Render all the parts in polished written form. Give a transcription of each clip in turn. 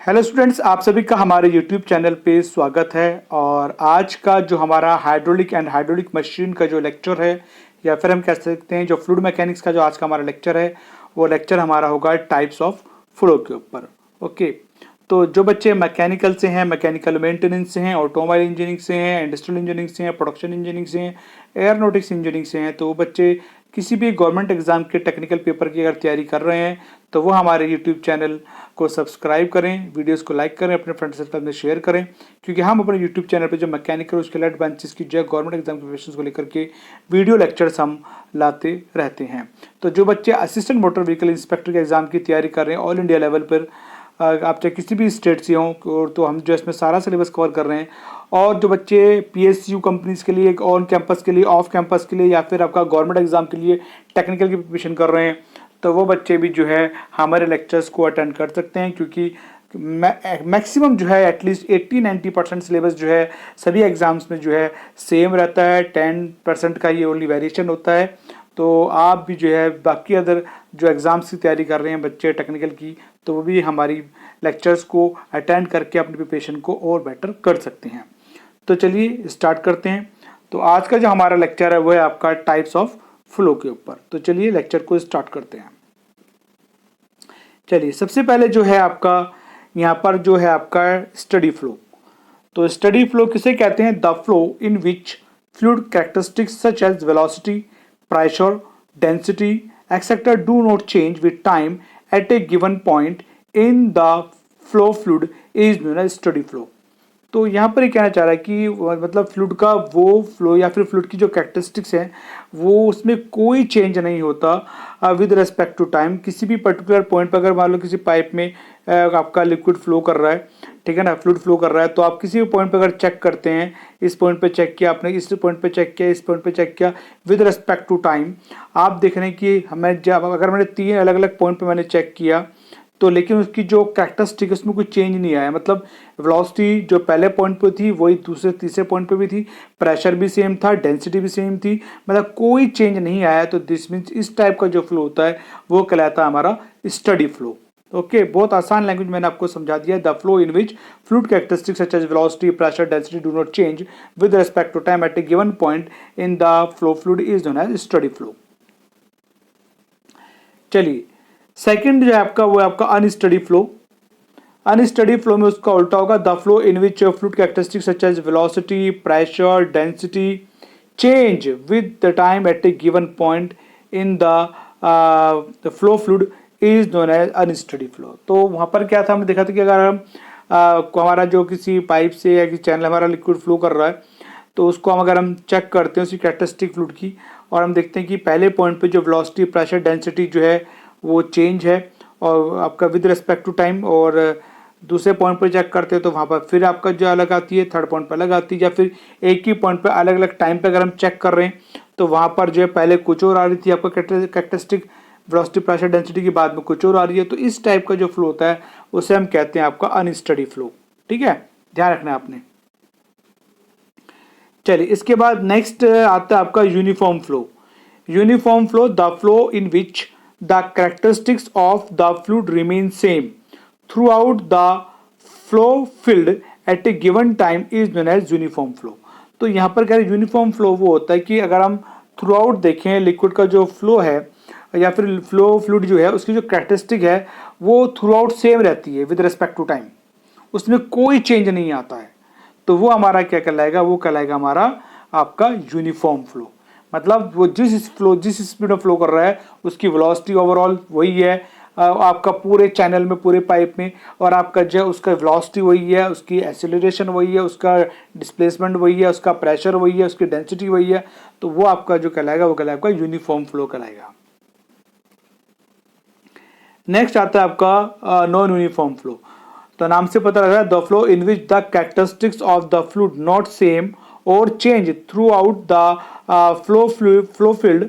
Hello students, आप सभी का हमारे यूट्यूब चैनल पे स्वागत है। और आज का जो हमारा हाइड्रोलिक एंड हाइड्रोलिक मशीन का जो लेक्चर है, या फिर हम कह सकते हैं जो फ्लूइड मैकेनिक्स का जो आज का हमारा लेक्चर है, वो लेक्चर हमारा होगा टाइप्स ऑफ फ्लो के ऊपर। ओके, तो जो बच्चे मैकेनिकल से हैं, मैकेनिकल मेंटेनेंस से हैं, ऑटोमोबाइल इंजीनियरिंग से हैं, इंडस्ट्रियल इंजीनियरिंग से हैं, प्रोडक्शन इंजीनियरिंग से हैं, एयरोनॉटिक्स इंजीनियरिंग से हैं, तो वो बच्चे किसी भी गवर्नमेंट एग्जाम के टेक्निकल पेपर की अगर तैयारी कर रहे हैं तो वो हमारे यूट्यूब चैनल को सब्सक्राइब करें, वीडियोस को लाइक करें, अपने फ्रेंड सर्कल में शेयर करें, क्योंकि हम अपने यूट्यूब चैनल पे जो मैकेनिकल उसके लेट बेंचेस की जो गवर्नमेंट एग्जाम के क्वेश्चंस को लेकर के वीडियो लेक्चर्स हम लाते रहते हैं। तो जो बच्चे असिस्टेंट मोटर व्हीकल इंस्पेक्टर के एग्जाम की तैयारी कर रहे हैं ऑल इंडिया लेवल पर, आप चाहे किसी भी स्टेट से हों, तो हम जो इसमें सारा सिलेबस कवर कर रहे हैं। और जो बच्चे पीएसयू कंपनीज के लिए, ऑन कैंपस के लिए, ऑफ कैंपस के लिए, या फिर आपका गवर्नमेंट एग्जाम के लिए टेक्निकल की प्रिपरेशन कर रहे हैं, तो वो बच्चे भी जो है हमारे लेक्चर्स को अटेंड कर सकते हैं, क्योंकि मैक्सिमम जो है एटलीस्ट 80-90% सिलेबस जो है सभी एग्जाम्स में जो है सेम रहता है। 10% का ये ओनली वेरिएशन होता है। तो आप भी जो है बाकी अदर जो एग्ज़ाम्स की तैयारी कर रहे हैं बच्चे टेक्निकल की, तो वो भी हमारी लेक्चर्स को अटेंड करके अपनी प्रिपरेशन को और बेटर कर सकते हैं। तो चलिए स्टार्ट करते हैं। तो आज का जो हमारा लेक्चर है वो है आपका टाइप्स ऑफ फ्लो के ऊपर। तो चलिए लेक्चर को स्टार्ट करते हैं। चलिए सबसे पहले जो है आपका यहाँ पर जो है आपका स्टडी फ्लो। तो स्टडी फ्लो किसे कहते हैं? The flow in which fluid characteristics such as velocity, pressure, density etcetera do not change with time at a given point in the flow fluid is known as steady flow. तो यहाँ पर ये कहना चाह रहा है कि मतलब फ्लूइड का वो फ्लो या फिर फ्लूइड की जो कैरेक्टरिस्टिक्स हैं वो उसमें कोई चेंज नहीं होता विद रिस्पेक्ट टू टाइम। किसी भी पर्टिकुलर पॉइंट पर अगर मान लो किसी पाइप में आपका लिक्विड फ्लो कर रहा है, ठीक है ना, फ्लूइड फ्लो कर रहा है, तो आप किसी भी पॉइंट पर अगर चेक करते हैं, इस पॉइंट पे चेक किया आपने, इस पॉइंट पे चेक किया, इस पॉइंट पे चेक किया, विद रिस्पेक्ट टू टाइम आप देख रहे हैं कि हमें जब अगर मैंने 3 अलग अलग पॉइंट पे मैंने चेक किया, तो लेकिन उसकी जो कैरेक्टरिस्टिक उसमें कोई चेंज नहीं आया। मतलब वेलोसिटी जो पहले पॉइंट पे थी वही दूसरे तीसरे पॉइंट पे भी थी, प्रेशर भी सेम था, डेंसिटी भी सेम थी, मतलब कोई चेंज नहीं आया। तो दिस मीन्स इस टाइप का जो फ्लो होता है वो कहलाता है हमारा स्टडी फ्लो। ओके, बहुत आसान लैंग्वेज मैंने आपको समझा दिया। The flow in which fluid characteristics such as velocity, pressure, density do not change with respect to time at a given point in the flow fluid is known as steady flow. चलिए second जो है आपका वो है आपका unsteady flow. Unsteady flow में उसका उल्टा होगा, the flow in which fluid characteristics such as velocity, pressure, density change with the time at a given point in the flow fluid is known as unsteady flow. तो वहां पर क्या था, हमने देखा था कि अगर हम हमारा जो किसी पाइप से या किसी चैनल हमारा लिक्विड फ्लो कर रहा है, तो उसको अगर हम चेक करते हैं उसकी कैरेक्टरिस्टिक फ्लूइड की, और हम देखते हैं कि पहले पॉइंट पे जो वेलोसिटी, प्रेशर, डेंसिटी जो है वो चेंज है और आपका विद रिस्पेक्ट टू टाइम, और दूसरे पॉइंट पर चेक करते हैं तो वहाँ पर फिर आपका जो अलग आती है, थर्ड पॉइंट पर अलग आती है, या फिर एक ही पॉइंट पर अलग अलग टाइम पे अगर हम चेक कर रहे हैं तो वहाँ पर जो है पहले कुछ और आ रही थी आपका कैरेक्टरिस्टिक वेलोसिटी, प्रेशर, डेंसिटी के बाद में कुछ और आ रही है। तो इस टाइप का जो फ्लो होता है उसे हम कहते हैं आपका अनस्टडी फ्लो। ठीक है, ध्यान रखना है आपने। चलिए इसके बाद नेक्स्ट आता है आपका uniform flow. Uniform flow, the flow in which the characteristics of the fluid remain same throughout the flow field at a given time is known as uniform flow। तो यहाँ पर क्या है, यूनिफॉर्म फ्लो वो होता है कि अगर हम थ्रू आउट देखें लिक्विड का जो फ्लो है या फिर फ्लो फ्लूइड जो है उसकी जो कैरेक्टरिस्टिक है वो थ्रू आउट सेम रहती है विद रिस्पेक्ट टू टाइम, उसमें कोई चेंज नहीं आता है। तो वो हमारा क्या कहलाएगा, वो कहलाएगा हमारा आपका यूनिफॉर्म फ्लो। मतलब वो जिस स्पीड में फ्लो कर रहा है उसकी वेलोसिटी ओवरऑल वही है आपका पूरे चैनल में, पूरे पाइप में, और आपका जो उसका वेलोसिटी वही है, उसकी एक्सेलरेशन वही है, उसका डिस्प्लेसमेंट वही है, उसका प्रेशर वही है, उसकी डेंसिटी वही है। तो वो आपका जो कहलाएगा वो कहलाएगा यूनिफॉर्म फ्लो कहलाएगा। नेक्स्ट आता है आपका नॉन यूनिफॉर्म फ्लो। तो नाम से पता लग रहा है, the flow in which the characteristics of the fluid not same और change throughout the flow field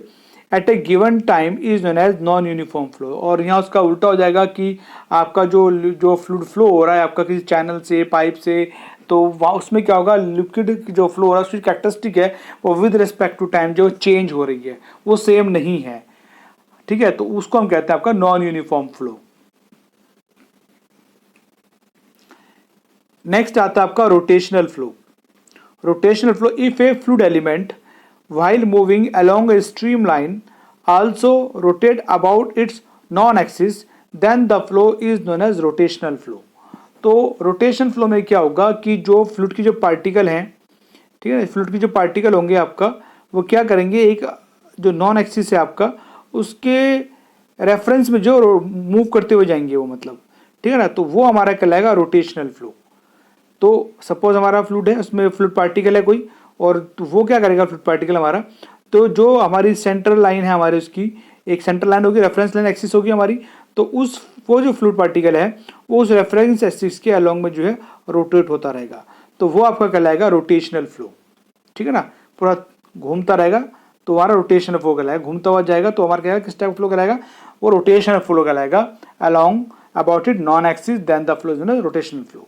at a given time is known as non uniform flow. और यहाँ उसका उल्टा हो जाएगा कि आपका जो फ्लूइड फ्लो हो रहा है आपका किसी चैनल से, पाइप से, तो वहाँ उसमें क्या होगा, लिक्विड जो फ्लो हो रहा है उसकी कैरेक्टरिस्टिक है वो विद रिस्पेक्ट टू टाइम जो चेंज हो रही है वो सेम नहीं है। ठीक है, तो उसको हम कहते हैं आपका नॉन यूनिफॉर्म फ्लो। नेक्स्ट आता है आपका rotational flow. Rotational flow, if a fluid element while moving along a streamline also rotate about its non-axis, then the flow is known as rotational flow। तो रोटेशन फ्लो में क्या होगा कि जो fluid की जो पार्टिकल हैं, ठीक है, फ्लूइड की जो पार्टिकल होंगे आपका, वो क्या करेंगे, एक जो नॉन एक्सिस है आपका उसके रेफरेंस में जो मूव करते हुए जाएंगे वो, मतलब ठीक है ना, तो वो हमारा कहलाएगा रोटेशनल फ्लो। तो सपोज हमारा फ्लूइड है, उसमें फ्लूइड पार्टिकल है कोई, और तो वो क्या करेगा फ्लूइड पार्टिकल हमारा, तो जो हमारी सेंट्रल लाइन है हमारी, उसकी एक सेंट्रल लाइन होगी, रेफरेंस लाइन एक्सिस होगी हमारी, तो उस वो जो फ्लूइड पार्टिकल है वो उस रेफरेंस एक्सिस के अलोंग में जो है रोटेट होता रहेगा, तो वो आपका कहलाएगा रोटेशनल फ्लो। ठीक है ना, पूरा घूमता रहेगा तो हमारा रोटेशनल फ्लो कहलाएगा, घूमता हुआ जाएगा तो हमारा क्या किस टाइप फ्लो कहलाएगा, वो रोटेशनल फ्लो कहलाएगा। Along about it non axis then the flow is known as rotational flow.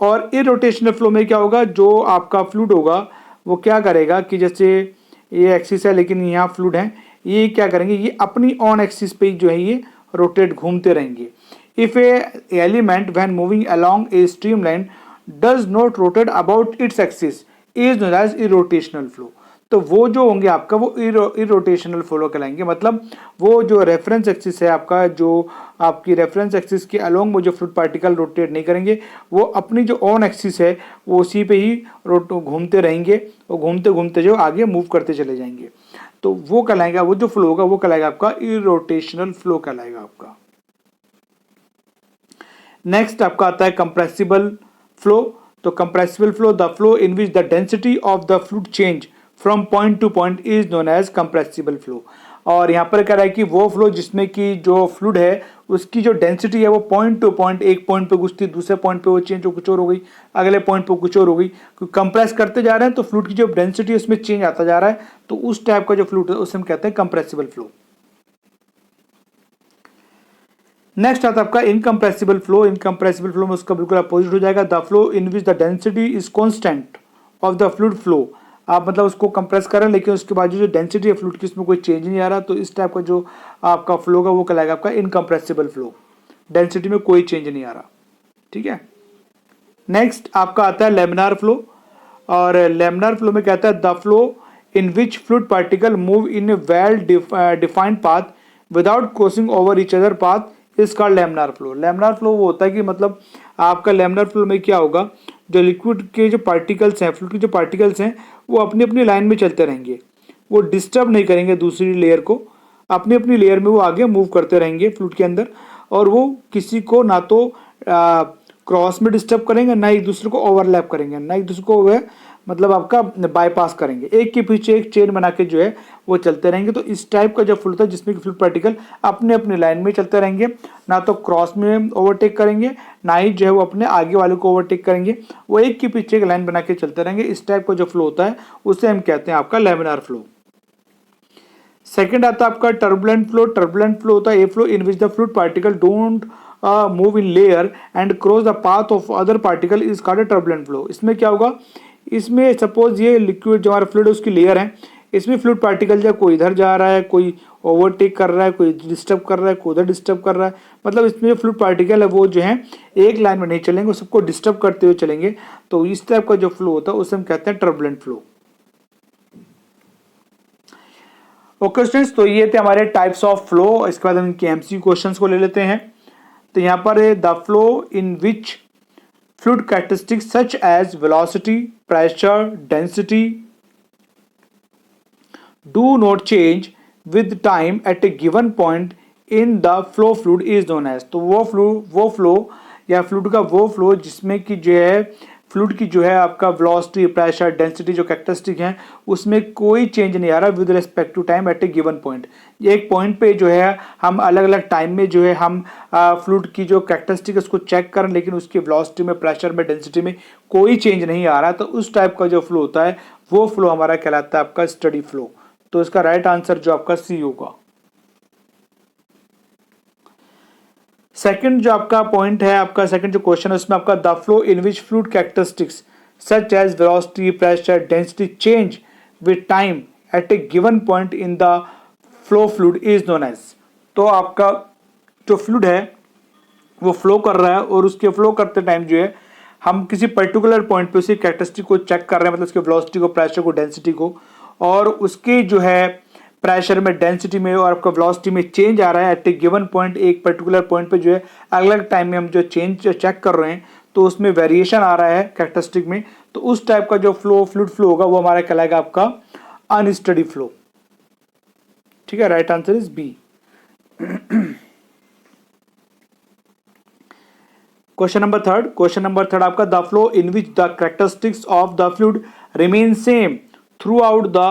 और इरोटेशनल फ्लो में क्या होगा, जो आपका फ्लूइड होगा वो क्या करेगा कि जैसे ये एक्सिस है लेकिन यहाँ फ्लूइड है, ये क्या करेंगे, ये अपनी ऑन एक्सिस पे जो है ये रोटेट घूमते रहेंगे। If a element when moving along a stream line does not rotate about its axis is known as irrotational flow. तो वो जो होंगे आपका वो इरोटेशनल फ्लो कहलाएंगे, मतलब वो जो रेफरेंस एक्सिस है आपका, जो आपकी रेफरेंस एक्सिस के अलोंग में जो फ्लूइड पार्टिकल रोटेट नहीं करेंगे, वो अपनी जो ऑन एक्सिस है वो उसी पे ही घूमते रहेंगे, और घूमते घूमते जो आगे मूव करते चले जाएंगे, तो वो कहलाएगा, वो जो फ्लो होगा वो कहलाएगा आपका इरोटेशनल फ्लो कहलाएगा आपका। नेक्स्ट आपका आता है कंप्रेसिबल फ्लो। तो compressible flow, the flow in which the density of the fluid change from point to point is known as compressible flow. और यहाँ पर कह रहा है कि वो फ्लो जिसमें कि जो फ्लूइड है उसकी जो डेंसिटी है वो पॉइंट टू पॉइंट, एक पॉइंट पे घुसती दूसरे पॉइंट पे वो चेंज हो, कुछ और हो गई, अगले पॉइंट पे कुछ और हो गई, कंप्रेस करते जा रहे हैं तो फ्लूइड की जो डेंसिटी है उसमें चेंज आता जा रहा है, तो उस टाइप का जो फ्लूइड है उसे हम कहते हैं कंप्रेसिबल फ्लो। नेक्स्ट आता है आपका इनकम्प्रेसिबल फ्लो। इनकम्प्रेसिबल फ्लो में उसका बिल्कुल अपोजिट हो जाएगा, the flow in which the density is constant of the fluid flow. आप मतलब उसको कंप्रेस कर रहे हैं लेकिन उसके बाद जो डेंसिटी है फ्लूइड की उसमें कोई चेंज नहीं आ रहा, तो इस टाइप का जो आपका फ्लो होगा वो कहलाएगा आपका इनकम्प्रेसिबल फ्लो, डेंसिटी में कोई चेंज नहीं आ रहा। ठीक है, नेक्स्ट आपका आता है लेमिनार फ्लो। और लेमिनार फ्लो में कहता है the flow in which fluid particle move in A well defined path without crossing over each other path is called laminar flow. Laminar flow वो होता है कि मतलब आपका लेमिनार फ्लो में क्या होगा, जो लिक्विड के जो पार्टिकल्स हैं, फ्लूइड के जो पार्टिकल्स हैं वो अपनी अपनी लाइन में चलते रहेंगे, वो डिस्टर्ब नहीं करेंगे दूसरी लेयर को, अपनी अपनी लेयर में वो आगे मूव करते रहेंगे फ्लूइड के अंदर, और वो किसी को ना तो क्रॉस में डिस्टर्ब करेंगे, ना एक दूसरे को ओवरलैप करेंगे, ना एक दूसरे को वह मतलब आपका बाईपास करेंगे, एक के पीछे एक चेन बना के जो है वो चलते रहेंगे। तो इस टाइप का जो फ्लूइड है जिसमें कि फ्लूइड पार्टिकल अपने अपने लाइन में चलते रहेंगे, ना तो क्रॉस में ओवरटेक करेंगे, ना ही जो है वो अपने आगे वाले को ओवरटेक करेंगे, वो एक के पीछे एक लाइन बना के चलते रहेंगे। इस टाइप का जो फ्लो होता है उसे हम कहते हैं आपका लेमिनार फ्लो। सेकेंड आता है आपका टर्बुलेंट फ्लो। टर्बुलेंट फ्लो होता है ए flow in which the fluid particle don't move in layer and cross the path of other particle is called a turbulent flow. इसमें क्या होगा, इसमें सपोज ये लिक्विड जो हमारा फ्लूइड है उसकी लेयर है, इसमें फ्लूइड पार्टिकल जो कोई इधर जा रहा है, कोई ओवरटेक कर रहा है, कोई डिस्टर्ब कर रहा है, कोई उधर डिस्टर्ब कर रहा है, मतलब इसमें जो फ्लूइड पार्टिकल है वो जो है एक लाइन में नहीं चलेंगे, सबको डिस्टर्ब करते हुए चलेंगे, तो इस टाइप का जो फ्लो होता है उसे हम कहते हैं टर्बुलेंट फ्लो। ओके स्टूडेंट्स, तो ये थे हमारे टाइप्स ऑफ फ्लो। इसके बाद हम इनके एमसीक्यू क्वेश्चंस को ले लेते हैं। तो यहाँ पर है the flow in which fluid characteristics such as velocity, pressure, density do not change with time at a given point in the flow fluid is known as। तो वो फ्लो या फ्लूइड का वो फ्लो जिसमें कि जो है फ्लूइड की जो है आपका वेलोसिटी, प्रेशर, डेंसिटी जो कैरेक्टरिस्टिक हैं उसमें कोई चेंज नहीं आ रहा with respect to time at a given point. एक पॉइंट पे जो है हम अलग अलग टाइम में जो है हम फ्लूइड की जो कैरेक्टरिस्टिक है उसको चेक करें, लेकिन उसकी वेलोसिटी में, प्रेशर में, डेंसिटी में कोई चेंज नहीं आ रहा, तो उस टाइप का जो फ्लो होता है वो फ्लो हमारा कहलाता है आपका स्टडी फ्लो। तो इसका राइट आंसर जो आपका सी होगा। सेकंड जो आपका पॉइंट है, आपका सेकंड जो क्वेश्चन है उसमें आपका the flow in which fluid characteristics such as velocity, pressure, density change with time at a given point in the flow fluid is known as. तो आपका जो फ्लूइड है वो फ्लो कर रहा है और उसके फ्लो करते टाइम जो है हम किसी पर्टिकुलर पॉइंट पे उसकी कैरेक्टरिस्टिक को चेक कर रहे हैं, मतलब उसके वेलोसिटी को, प्रेशर को, डेंसिटी को, और उसके जो है प्रेशर में, डेंसिटी में और आपका वेलोसिटी में चेंज आ रहा है एट ए गिवन पॉइंट, एक पर्टिकुलर पॉइंट पे जो है अलग अलग टाइम में हम जो चेंज चेक कर रहे हैं तो उसमें वेरिएशन आ रहा है कैरेक्टरिस्टिक में, तो उस टाइप का जो फ्लूइड फ्लो होगा वो हमारा कहलाएगा आपका अनस्टडी फ्लो। ठीक है, right answer is B. Question number third आपका, the flow in which the characteristics of the fluid remain same throughout the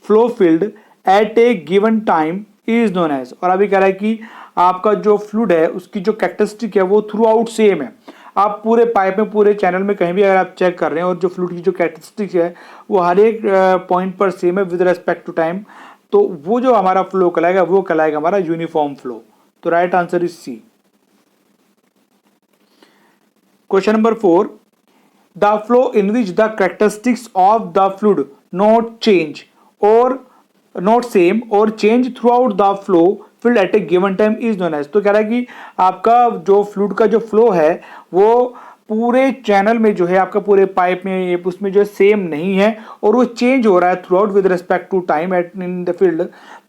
flow field at a given time is known as. और अभी कह रहा है कि आपका जो फ्लूइड है उसकी जो कैरेक्टरिस्टिक है वो थ्रू आउट सेम है। आप पूरे पाइप में, पूरे चैनल में कहीं भी अगर आप चेक कर रहे हैं और जो फ्लूइड की जो कैरेक्टरिस्टिक है वो हर एक पॉइंट पर सेम है विद रेस्पेक्ट टू टाइम, तो वो जो हमारा फ्लो कहलाएगा वो कहलाएगा हमारा यूनिफॉर्म फ्लो। तो right answer is C. Question number 4. The flow in which the characteristics of the fluid not change or not same or change throughout the flow field at a given time is known as। तो कह रहा है कि आपका जो fluid का जो flow है वो पूरे चैनल में जो है, आपका पूरे पाइप में, उसमें जो है सेम नहीं है और वो चेंज हो रहा है throughout with respect to time at in the field,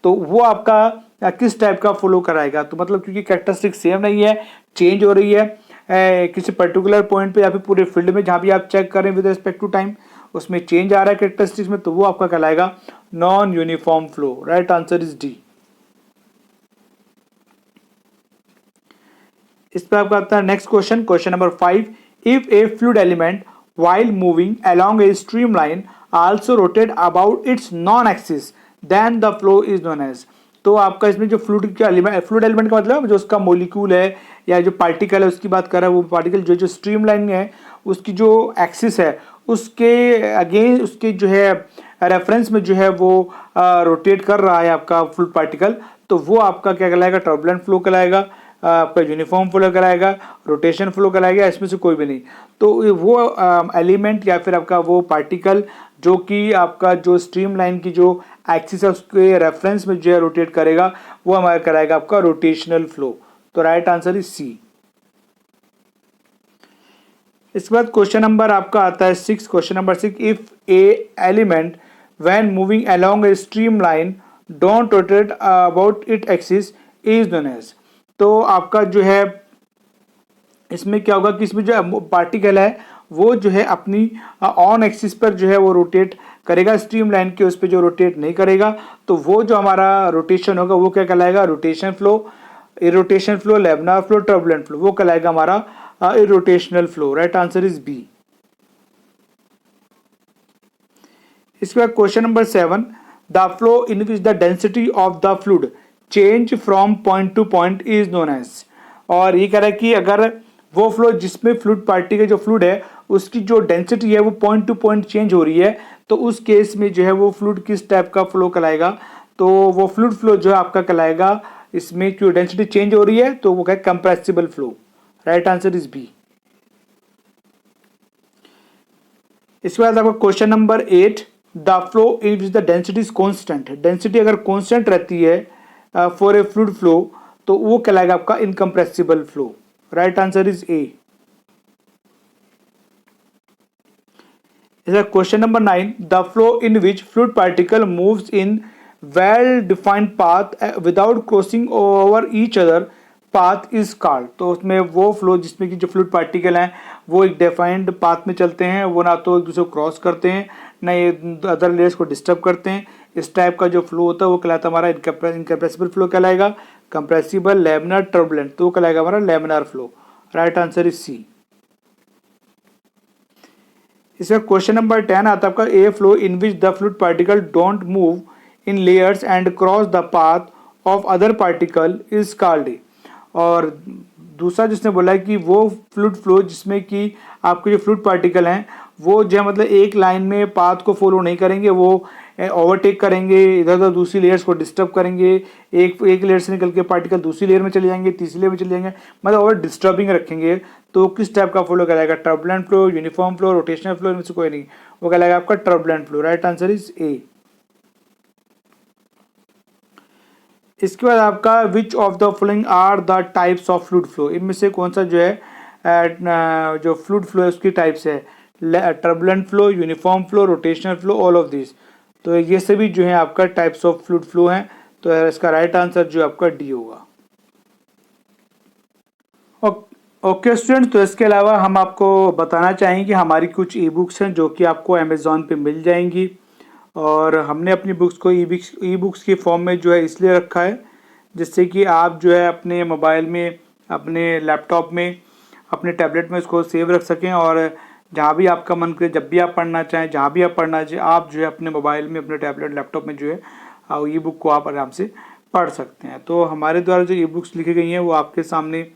तो वो आपका किस टाइप का फ्लो कराएगा। तो मतलब क्योंकि कैरेक्टरिस्टिक सेम नहीं है, चेंज हो रही है किसी पर्टिकुलर पॉइंट पे या फिर पूरे फील्ड में जहां भी आप चेक करें विद रिस्पेक्ट टू टाइम उसमें चेंज आ रहा है कैरेक्टरिस्टिक्स में, तो वो आपका कहलाएगा non uniform flow. Right answer is D. इस पर आपका आता है next question, question number 5। If A fluid element while moving along a streamline also rotate about its non axis then the flow is known as। तो आपका इसमें जो fluid element का मतलब जो उसका मोलिक्यूल है या जो पार्टिकल है उसकी बात कर रहा है, वो पार्टिकल जो स्ट्रीमलाइन है उसकी जो एक्सिस है उसके अगेंस्ट, उसके जो है रेफरेंस में जो है वो रोटेट कर रहा है आपका फ्लूइड पार्टिकल, तो वो आपका क्या कहलाएगा, टर्बुलेंट फ्लो कहलाएगा, आपका यूनिफॉर्म फ्लो कराएगा, रोटेशन फ्लो कराएगा, इसमें से कोई भी नहीं। तो वो एलिमेंट या फिर आपका वो पार्टिकल जो कि आपका जो स्ट्रीमलाइन की जो एक्सिस है उसके रेफरेंस में जो है रोटेट करेगा वो हमारा कराएगा आपका रोटेशनल फ्लो। तो राइट आंसर इज सी। इसके बाद क्वेश्चन नंबर आपका आता है 6। Question number 6। If a element when moving along a streamline don't rotate about it axis is known as. तो आपका जो है इसमें क्या होगा कि इसमें जो पार्टिकल है वो जो है अपनी ऑन एक्सिस पर जो है वो रोटेट करेगा, स्ट्रीमलाइन के उस पर जो रोटेट नहीं करेगा, तो वो जो हमारा रोटेशन होगा वो क्या कहलाएगा, rotation flow, irrotation flow, laminar flow, turbulent flow, वो कहलाएगा हमारा irrotational flow. Right answer is B. इसके बाद question number 7। The flow in which the density of the fluid change from point to point is known as. और ये कह रहा है कि अगर वो फ्लो जिसमें फ्लूइड पार्टिकल जो फ्लूइड है उसकी जो डेंसिटी है वो पॉइंट टू पॉइंट चेंज हो रही है, तो उस केस में जो है वो फ्लूइड किस टाइप का फ्लो कहलाएगा। तो वो फ्लूइड फ्लो जो है आपका कहलाएगा, इसमें जो डेंसिटी चेंज हो रही है तो वो क्या, compressible flow. Right answer is B. इसके बाद आपका question number 8। The flow in which the density is constant. Density अगर कॉन्स्टेंट रहती है फॉर ए फ्लूइड फ्लो तो वो कहलाएगा आपका incompressible flow. Right answer is A. Question number 9। The flow in which fluid particle moves in well defined path without crossing over each other path is called. तो उसमें वो flow जिसमें कि जो फ्लूइड पार्टिकल हैं वो एक डिफाइंड पाथ में चलते हैं, वो ना तो एक दूसरे को क्रॉस करते हैं ना ये अदर लेयर्स को डिस्टर्ब करते हैं, इस टाइप का जो फ्लो होता है वो कहलाता है हमारा इनकम्प्रेसिबल फ्लो कहलाएगा, कंप्रेसिबल, लेमिनार, टर्बुलेंट, तो वो कहलाएगा हमारा laminar flow. Right answer is C. इसका क्वेश्चन नंबर 10 आता है आपका, a flow in which the fluid particle don't move in layers and cross the path of other particle is called a. और दूसरा जिसने बोला है कि वो फ्लूइड फ्लो जिसमें कि आपके जो फ्लूइड पार्टिकल हैं वो जो है मतलब एक लाइन में पाथ को फॉलो नहीं करेंगे, वो ओवरटेक करेंगे, इधर उधर दूसरी लेयर्स को डिस्टर्ब करेंगे, एक लेयर से निकल के पार्टिकल दूसरी लेयर में चले जाएंगे, तीसरी लेयर में चले जाएंगे, मतलब ओवर डिस्टर्बिंग रखेंगे, तो किस टाइप का फ्लो कहलाएगा, turbulent flow, uniform flow, rotational flow, इनमें से कोई नहीं, वो कहलाएगा आपका turbulent flow. Right answer is A. इसके बाद आपका which of the following are the types of fluid flow, इनमें से कौन सा जो है जो फ्लूइड फ्लो है उसकी टाइप्स है, turbulent flow, uniform flow, rotational flow, all of this. तो ये सभी जो है आपका टाइप्स ऑफ फ्लूइड फ्लो हैं। तो इसका राइट आंसर जो आपका डी होगा। ओके स्टूडेंट, तो इसके अलावा हम आपको बताना चाहेंगे कि हमारी कुछ ई बुक्स हैं जो कि आपको अमेज़ॉन पे मिल जाएंगी। और हमने अपनी बुक्स को ई बुक्स की फॉर्म में जो है इसलिए रखा है जिससे कि आप जो है अपने मोबाइल में, अपने लैपटॉप में, अपने टैबलेट में इसको सेव रख सकें और जहाँ भी आपका मन करे, जब भी आप पढ़ना चाहें, जहाँ भी आप पढ़ना चाहें, आप जो है अपने मोबाइल में, अपने टैबलेट, लैपटॉप में जो है ई बुक को आप आराम से पढ़ सकते हैं। तो हमारे द्वारा जो ई बुक्स लिखी गई हैं वो आपके सामने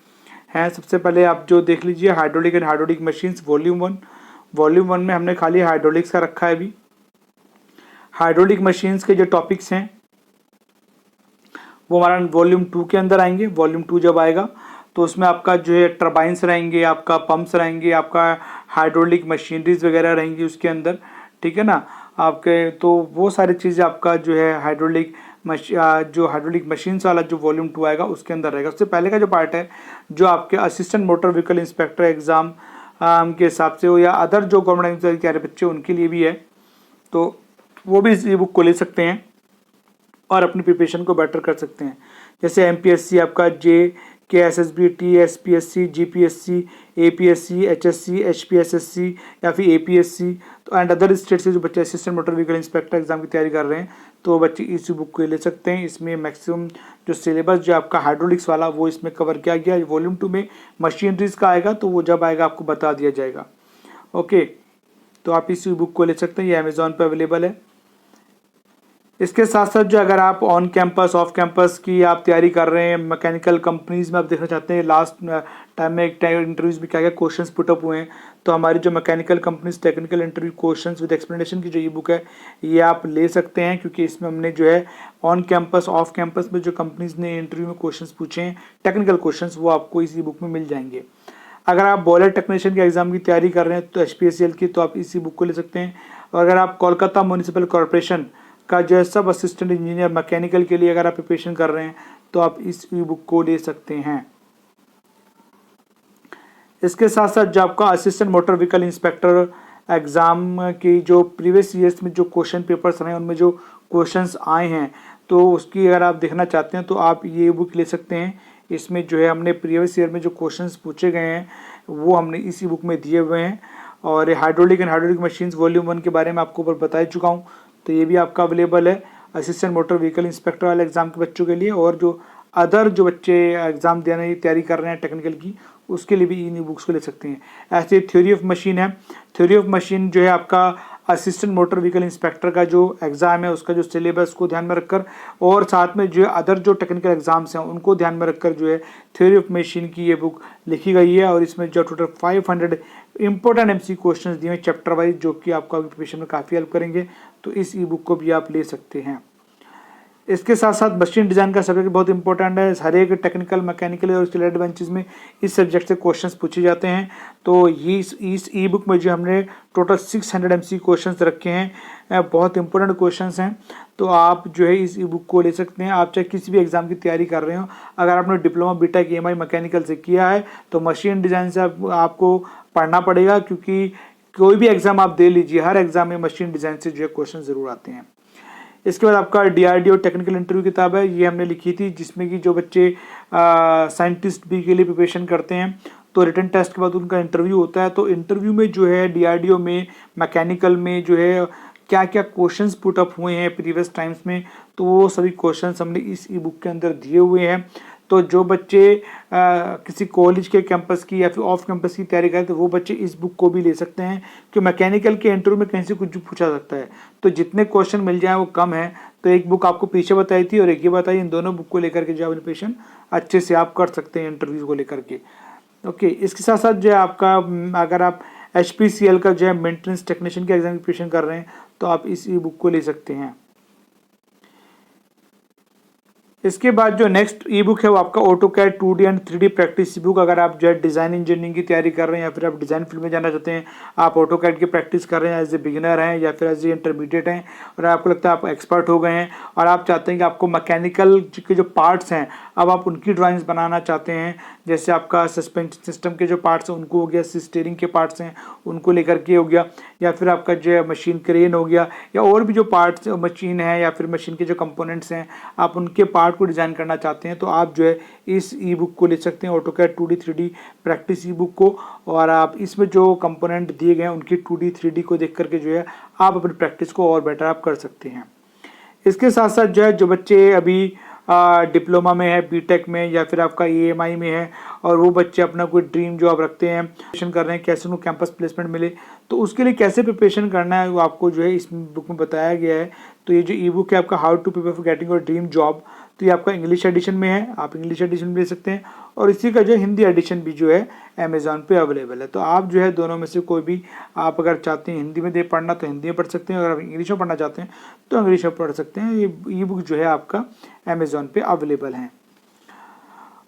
हैं। सबसे पहले आप जो देख लीजिए, hydraulic and hydraulic machines volume 1। Volume 1 में हमने खाली हाइड्रोलिक्स का रखा है। अभी हाइड्रोलिक मशीन्स के जो टॉपिक्स हैं वो हमारा वॉल्यूम 2 के अंदर आएंगे। वॉल्यूम 2 जब आएगा तो उसमें आपका जो है टर्बाइंस रहेंगे, आपका पंप्स रहेंगे, आपका हाइड्रोलिक मशीनरीज वगैरह रहेंगी उसके अंदर, ठीक है ना आपके। तो वो सारी चीज़ें आपका जो है जो हाइड्रोलिक मशीन्स वाला जो वॉल्यूम 2 आएगा उसके अंदर रहेगा। उससे पहले का जो पार्ट है जो आपके assistant motor vehicle inspector exam के हिसाब से हो या अदर जो गवर्नमेंट एग्जाम के बच्चे उनके लिए भी है, तो वो भी इस ई बुक को ले सकते हैं और अपनी प्रिपरेशन को बेटर कर सकते हैं। जैसे MPSC आपका KSSB, TSPSC, GPSC, APSC, HSC, HPSSC या फिर APSC, तो एंड अदर स्टेट से जो बच्चे assistant motor vehicle inspector exam की तैयारी कर रहे हैं तो बच्चे इस बुक को ले सकते हैं। इसमें मैक्सिमम जो सिलेबस जो आपका हाइड्रोलिक्स वाला वो इसमें कवर किया गया है। वॉल्यूम 2 में मशीनरीज का आएगा तो वो जब आएगा आपको बता दिया जाएगा। ओके, तो आप इस बुक को ले सकते हैं, ये अमेज़ॉन पर अवेलेबल है। इसके साथ साथ जो अगर आप ऑन कैंपस, ऑफ कैंपस की आप तैयारी कर रहे हैं, मैकेनिकल कंपनीज में आप देखना चाहते हैं, लास्ट टाइम में एक इंटरव्यूज भी क्या गया, क्वेश्चंस पुट अप हुए हैं, तो हमारी जो mechanical companies technical interview questions with explanation की जो ई बुक है ये आप ले सकते हैं, क्योंकि इसमें हमने जो है ऑन कैंपस, ऑफ कैंपस में जो कंपनीज ने इंटरव्यू में क्वेश्चन पूछे हैं टेक्निकल क्वेश्चन, वो आपको इस ई बुक में मिल जाएंगे। अगर आप बॉयलर टेक्नीशियन के एग्जाम की तैयारी कर रहे हैं तो HPSCL की, तो आप इसी बुक को ले सकते हैं। और अगर आप कोलकाता म्यूनिसिपल कॉरपोरेशन का जो है सब असिस्टेंट इंजीनियर मैकेनिकल के लिए अगर आप प्रिपरेशन कर रहे हैं तो आप इस ई बुक को ले सकते हैं। इसके साथ साथ जो आपका assistant motor vehicle inspector exam की जो प्रीवियस ईयर्स में जो क्वेश्चन पेपर्स रहे हैं उनमें जो क्वेश्चंस आए हैं तो उसकी अगर आप देखना चाहते हैं तो आप ये बुक ले सकते हैं। इसमें जो है हमने प्रीवियस ईयर में जो क्वेश्चंस पूछे गए हैं वो हमने इसी बुक में दिए हुए हैं। और hydraulic and hydraulic machines volume 1 के बारे में आपको ऊपर बता चुका हूँ, तो ये भी आपका अवेलेबल है असिस्टेंट मोटर व्हीकल इंस्पेक्टर वाले एग्जाम के बच्चों के लिए। और जो अदर जो बच्चे एग्जाम देने की तैयारी कर रहे हैं टेक्निकल की, उसके लिए भी इन बुक्स को ले सकते हैं। ऐसे थ्योरी ऑफ मशीन है, थ्योरी ऑफ मशीन जो है आपका असिस्टेंट मोटर व्हीकल इंस्पेक्टर का जो एग्ज़ाम है उसका जो सिलेबस को ध्यान में रखकर और साथ में जो है अदर जो टेक्निकल एग्जाम्स हैं उनको ध्यान में रखकर जो है थ्योरी ऑफ मशीन की ये बुक लिखी गई है। और इसमें जो टोटल 500 इंपॉर्टेंट MC क्वेश्चन दिए हैं चैप्टर वाइज, जो कि आपका प्रिपरेशन में काफ़ी हेल्प करेंगे, तो इस ई बुक को भी आप ले सकते हैं। इसके साथ साथ मशीन डिज़ाइन का सब्जेक्ट बहुत इंपॉर्टेंट है। हर एक टेक्निकल, मैकेनिकल और रिलेटेड बेंचेस में इस सब्जेक्ट से क्वेश्चंस पूछे जाते हैं। तो ये इस ई बुक में जो हमने टोटल 600 MC क्वेश्चंस रखे हैं, बहुत इंपॉर्टेंट क्वेश्चंस हैं। तो आप जो है इस ई बुक को ले सकते हैं। आप चाहे किसी भी एग्जाम की तैयारी कर रहे हो, अगर आपने डिप्लोमा BTech EMI मैकेनिकल से किया है तो मशीन डिज़ाइन से आपको पढ़ना पड़ेगा, क्योंकि कोई भी एग्जाम आप दे लीजिए, हर एग्जाम में मशीन डिज़ाइन से जो है क्वेश्चन ज़रूर आते हैं। इसके बाद आपका DRDO टेक्निकल इंटरव्यू किताब है, ये हमने लिखी थी, जिसमें कि जो बच्चे साइंटिस्ट भी के लिए प्रिपरेशन करते हैं तो रिटन टेस्ट के बाद उनका इंटरव्यू होता है। तो इंटरव्यू में जो है DRDO में, मैकेनिकल में जो है क्या क्या क्वेश्चंस पुट अप हुए हैं प्रीवियस टाइम्स में, तो वो सभी क्वेश्चंस हमने इस ई बुक के अंदर दिए हुए हैं। तो जो बच्चे किसी कॉलेज के कैंपस की या फिर ऑफ कैंपस की तैयारी करें तो वो बच्चे इस बुक को भी ले सकते हैं, कि मैकेनिकल के इंटरव्यू में कहीं से कुछ भी पूछा सकता है, तो जितने क्वेश्चन मिल जाए वो कम है। तो एक बुक आपको पीछे बताई थी और एक ये बताई, इन दोनों बुक को लेकर के जो प्रिपरेशन अच्छे से आप कर सकते हैं इंटरव्यू को लेकर के। ओके, इसके साथ साथ जो है आपका अगर आप HPCL का जो है मेंटेनेंस टेक्नीशियन के एग्जाम की प्रिपरेशन कर रहे हैं तो आप इस ई बुक को ले सकते हैं। इसके बाद जो नेक्स्ट ई बुक है वो आपका AutoCAD 2D and 3D practice E book. अगर आप जो है डिज़ाइन इंजीनियरिंग की तैयारी कर रहे हैं या फिर आप डिज़ाइन फील्ड में जाना चाहते हैं, आप AutoCAD की प्रैक्टिस कर रहे हैं, एज ए बिगिनर हैं या फिर एज ए इंटरमीडिएट हैं और आपको लगता है आप एक्सपर्ट हो गए हैं और आप चाहते हैं कि आपको मैकेनिकल के जो पार्ट्स हैं अब आप उनकी ड्राइंग्स बनाना चाहते हैं, जैसे आपका सस्पेंशन सिस्टम के जो पार्ट्स हैं उनको हो गया, स्टीयरिंग के पार्ट्स हैं उनको लेकर के हो गया, या फिर आपका जो है मशीन क्रेन हो गया, या और भी जो पार्ट्स मशीन है या फिर मशीन के जो कंपोनेंट्स हैं आप उनके पार्ट को डिज़ाइन करना चाहते हैं, तो आप जो है इस ई बुक को ले सकते हैं, AutoCAD 2D 3D प्रैक्टिस ई बुक को। और आप इसमें जो कंपोनेंट दिए गए हैं उनकी 2D 3D को देख करके जो है आप अपनी प्रैक्टिस को और बेटर आप कर सकते हैं। इसके साथ साथ जो है जो बच्चे अभी डिप्लोमा में है, बीटेक में या फिर आपका EMI में है और वो बच्चे अपना कोई ड्रीम जॉब रखते हैं, प्रिपरेशन कर रहे हैं कैसे उनको कैंपस प्लेसमेंट मिले, तो उसके लिए कैसे प्रिपरेशन करना है वो आपको जो है इस बुक में बताया गया है। तो ये जो ई बुक है आपका how to prepare for getting your dream job, तो ये आपका इंग्लिश एडिशन में है, आप इंग्लिश एडिशन भी ले सकते हैं और इसी का जो हिंदी एडिशन भी जो है अमेज़ॉन पे अवेलेबल है। तो आप जो है दोनों में से कोई भी आप अगर चाहते हैं हिंदी में दे पढ़ना तो हिंदी में पढ़ सकते हैं, अगर आप इंग्लिश में पढ़ना चाहते हैं तो इंग्लिश में पढ़ सकते हैं। ये ई बुक जो है आपका अमेज़ॉन पे अवेलेबल है।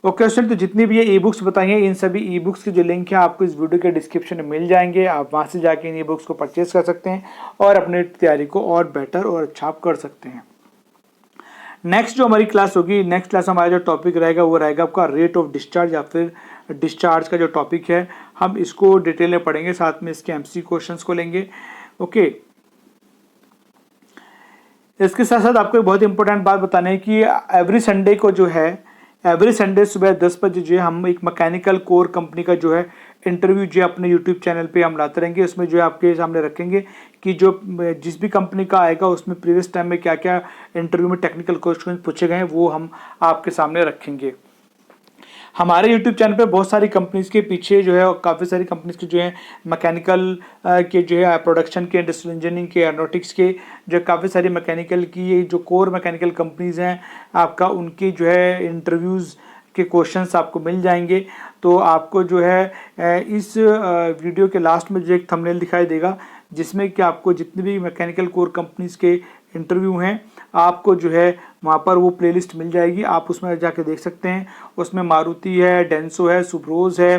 ओके स्टूडेंट, तो जितनी भी ये ई बुक्स बताई हैं इन सभी ई बुक्स के जो लिंक है आपको इस वीडियो के डिस्क्रिप्शन में मिल जाएंगे, आप वहाँ से जाके इन ई बुक्स को परचेज कर सकते हैं और अपनी तैयारी को और बेटर और अच्छा कर सकते हैं। नेक्स्ट जो हमारी क्लास होगी, नेक्स्ट क्लास हमारा जो टॉपिक रहेगा वो रहेगा आपका रेट ऑफ डिस्चार्ज या फिर डिस्चार्ज का जो टॉपिक है हम इसको डिटेल में पढ़ेंगे, साथ में इसके MC क्वेश्चंस को लेंगे। ओके, इसके साथ साथ आपको एक बहुत इंपॉर्टेंट बात बताना है कि एवरी संडे को जो है एवरी संडे सुबह 10 बजे जो है हम एक मैकेनिकल कोर कंपनी का जो है इंटरव्यू जो है अपने यूट्यूब चैनल पे हम लाते रहेंगे। उसमें जो है आपके सामने रखेंगे कि जो जिस भी कंपनी का आएगा उसमें प्रीवियस टाइम में क्या क्या इंटरव्यू में टेक्निकल क्वेश्चन पूछे गए हैं वो हम आपके सामने रखेंगे। हमारे YouTube चैनल पे बहुत सारी कंपनीज के पीछे जो है काफ़ी सारी कंपनीज के जो है मैकेनिकल के जो है प्रोडक्शन के, इंडस्ट्रियल इंजीनियरिंग के, एरोनॉटिक्स के जो काफ़ी सारी मैकेनिकल की जो कोर मैकेनिकल कंपनीज हैं आपका उनकी जो है इंटरव्यूज़ के क्वेश्चंस आपको मिल जाएंगे। तो आपको जो है इस वीडियो के लास्ट में जो एक थंबनेल दिखाई देगा जिसमें कि आपको जितनी भी मैकेनिकल कोर कंपनीज के इंटरव्यू हैं आपको जो है वहाँ पर वो प्लेलिस्ट मिल जाएगी, आप उसमें जाके देख सकते हैं। उसमें मारुति है, डेंसो है, सुब्रोज है,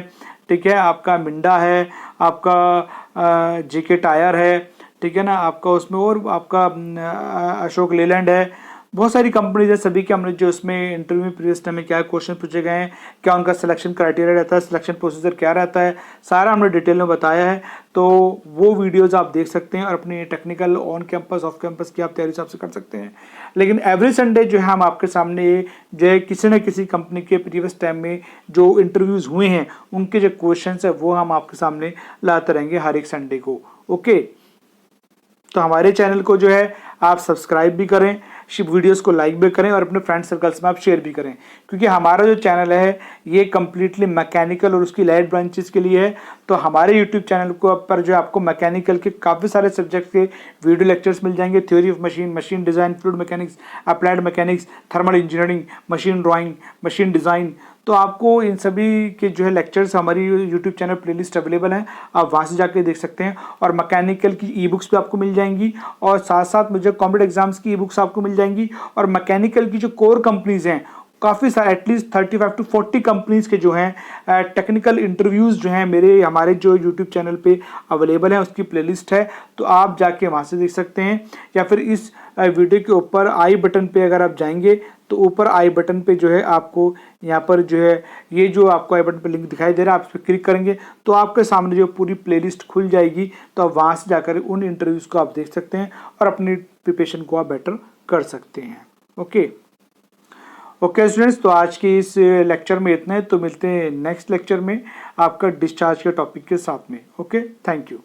ठीक है, आपका मिंडा है, आपका JK टायर है, ठीक है ना, आपका उसमें और आपका अशोक लेलैंड है, बहुत सारी कंपनीज है। सभी के हमने जो उसमें इंटरव्यू में प्रीवियस टाइम में क्या क्वेश्चन पूछे गए हैं, क्या उनका सिलेक्शन क्राइटेरिया रहता है, सिलेक्शन प्रोसीजर क्या रहता है, सारा हमने डिटेल में बताया है। तो वो वीडियोस आप देख सकते हैं और अपनी technical on campus off campus की आप तैयारी हिसाब से कर सकते हैं। लेकिन एवरी संडे जो है हम आपके सामने जो है किसी न किसी कंपनी के प्रीवियस टाइम में जो इंटरव्यूज़ हुए हैं उनके जो क्वेश्चन है वो हम आपके सामने लाते रहेंगे हर एक संडे को। ओके, तो हमारे चैनल को जो है आप सब्सक्राइब भी करें, वीडियोस को लाइक भी करें और अपने फ्रेंड सर्कल्स में आप शेयर भी करें, क्योंकि हमारा जो चैनल है ये कम्प्लीटली मैकेनिकल और उसकी लाइट ब्रांचेस के लिए है। तो हमारे यूट्यूब चैनल को पर जो आपको मैकेनिकल के काफ़ी सारे सब्जेक्ट के वीडियो लेक्चर्स मिल जाएंगे, theory of machine, machine design, fluid mechanics, applied mechanics, thermal engineering, machine drawing, machine design. तो आपको इन सभी के जो है लेक्चर्स हमारी यूट्यूब चैनल प्लेलिस्ट अवेलेबल है, आप वहाँ से जाके देख सकते हैं। और मैकेनिकल की ई बुक्स भी आपको मिल जाएंगी और साथ साथ मुझे कॉम्पिटेटिव एग्जाम्स की ई बुक्स आपको मिल जाएंगी। और मैकेनिकल की जो कोर कंपनीज हैं काफ़ी सारे एटलीस्ट 35 to 40 कंपनीज के जो हैं टेक्निकल इंटरव्यूज़ जो हैं हमारे जो यूट्यूब चैनल पे अवेलेबल हैं उसकी प्लेलिस्ट है, तो आप जाके वहाँ से देख सकते हैं। या फिर इस वीडियो के ऊपर आई बटन पे अगर आप जाएंगे तो ऊपर आई बटन पे जो है आपको यहाँ पर जो है ये जो आपको आई बटन पे लिंक दिखाई दे रहा है आप इस पर क्लिक करेंगे तो आपके सामने जो पूरी प्लेलिस्ट खुल जाएगी, तो आप वहाँ से जाकर उन इंटरव्यूज़ को आप देख सकते हैं और अपनी प्रिपरेशन को आप बेटर कर सकते हैं। ओके स्टूडेंट्स, तो आज के इस लेक्चर में इतना है, तो मिलते हैं नेक्स्ट लेक्चर में आपका डिस्चार्ज के टॉपिक के साथ में। Okay, thank you.